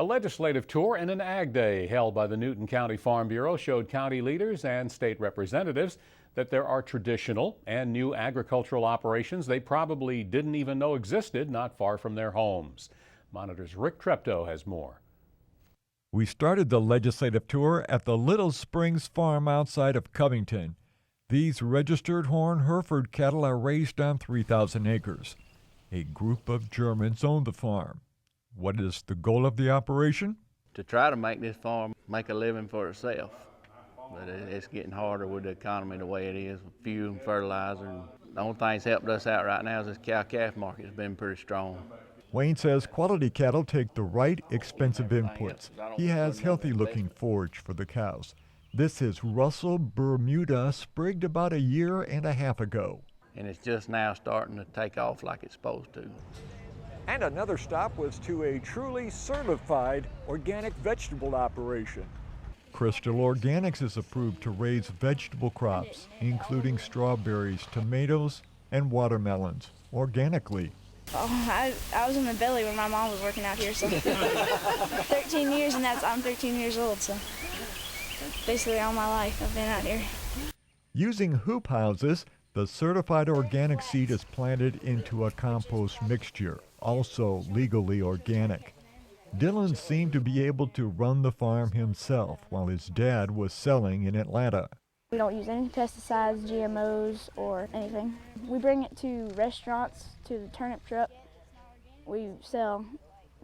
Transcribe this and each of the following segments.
A legislative tour and an Ag Day held by the Newton County Farm Bureau showed county leaders and state representatives that there are traditional and new agricultural operations they probably didn't even know existed not far from their homes. Monitor's Rick Treptow has more. We started the legislative tour at the Little Springs farm outside of Covington. These registered horn Hereford cattle are raised on 3,000 acres. A group of Germans own the farm. What is the goal of the operation? To try to make this farm make a living for itself. But it's getting harder with the economy the way it is, with fuel and fertilizer. And the only thing that's helped us out right now is this cow-calf market has been pretty strong. Wayne says quality cattle take the right expensive inputs. He has healthy-looking forage for the cows. This is Russell Bermuda, sprigged about a year and a half ago. And it's just now starting to take off like it's supposed to. And another stop was to a truly certified organic vegetable operation. Crystal Organics is approved to raise vegetable crops, including strawberries, tomatoes, and watermelons, organically. Oh, I was in the belly when my mom was working out here, so 13 years, and I'm 13 years old, so basically all my life I've been out here. Using hoop houses, the certified organic seed is planted into a compost mixture, also legally organic. DILLEN seemed to be able to run the farm himself while his dad was selling in Atlanta. We don't use any pesticides, GMOs, or anything. We bring it to restaurants, to the turnip truck. We sell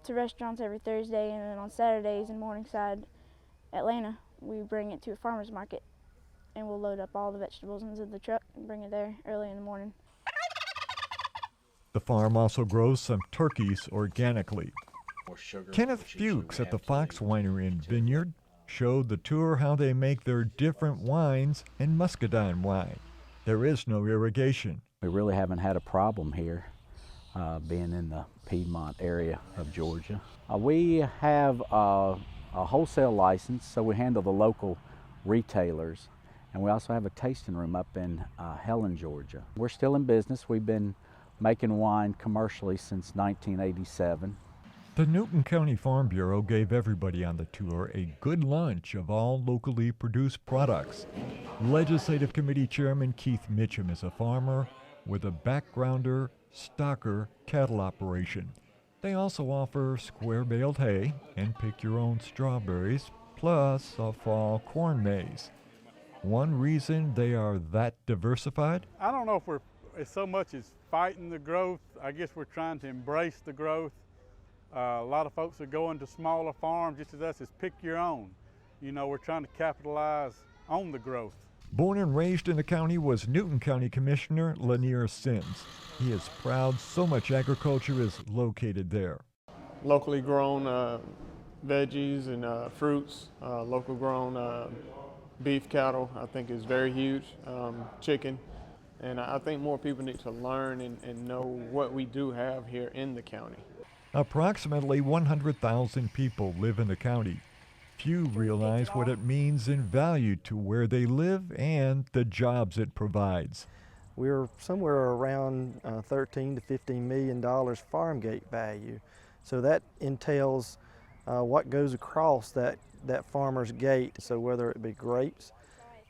to restaurants every Thursday, and then on Saturdays in Morningside, Atlanta, we bring it to a farmer's market. And we'll load up all the vegetables into the truck and bring it there early in the morning. The farm also grows some turkeys organically. Kenneth Fuchs at the FUCHS Winery in Vineyard showed the tour how they make their different wines and muscadine wine. There is no irrigation. We really haven't had a problem here, being in the Piedmont area of Georgia. We have a wholesale license, so we handle the local retailers. And we also have a tasting room up in Helen, Georgia. We're still in business. We've been making wine commercially since 1987. The Newton County Farm Bureau gave everybody on the tour a good lunch of all locally produced products. Legislative Committee Chairman Keith MITCHUM is a farmer with a backgrounder stocker cattle operation. They also offer square-baled hay and pick-your-own strawberries, plus a fall corn maze. One reason they are that diversified? I don't know if we're so much as fighting the growth. I guess we're trying to embrace the growth. A lot of folks are going to smaller farms, just as us, is pick your own. You know, we're trying to capitalize on the growth. Born and raised in the county was Newton County Commissioner LANIER Sims. He is proud so much agriculture is located there. Locally grown veggies and fruits, local grown beef cattle, I think is very huge, chicken. And I think more people need to learn and know what we do have here in the county. Approximately 100,000 people live in the county. Few realize what it means in value to where they live and the jobs it provides. We're somewhere around $13 to $15 million farm gate value. So that entails what goes across that farmer's gate. So whether it be grapes,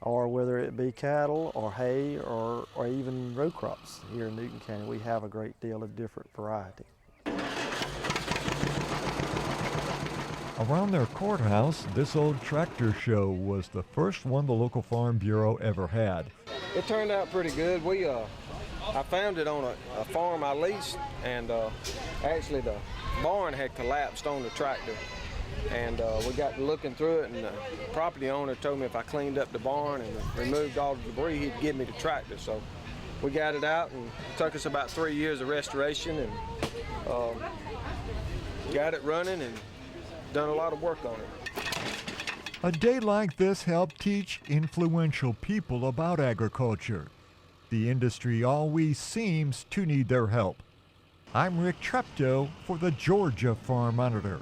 or whether it be cattle or hay or even row crops here in Newton County, we have a great deal of different variety. Around their courthouse, this old tractor show was the first one the local Farm Bureau ever had. It turned out pretty good. I found it on a farm I leased, and actually the barn had collapsed on the tractor. And we got looking through it, and the property owner told me if I cleaned up the barn and removed all the debris, he'd give me the tractor. So we got it out, and it took us about 3 years of restoration, and got it running and done a lot of work on it. A day like this helped teach influential people about agriculture. The industry always seems to need their help. I'm Rick Treptow for the Georgia Farm Monitor.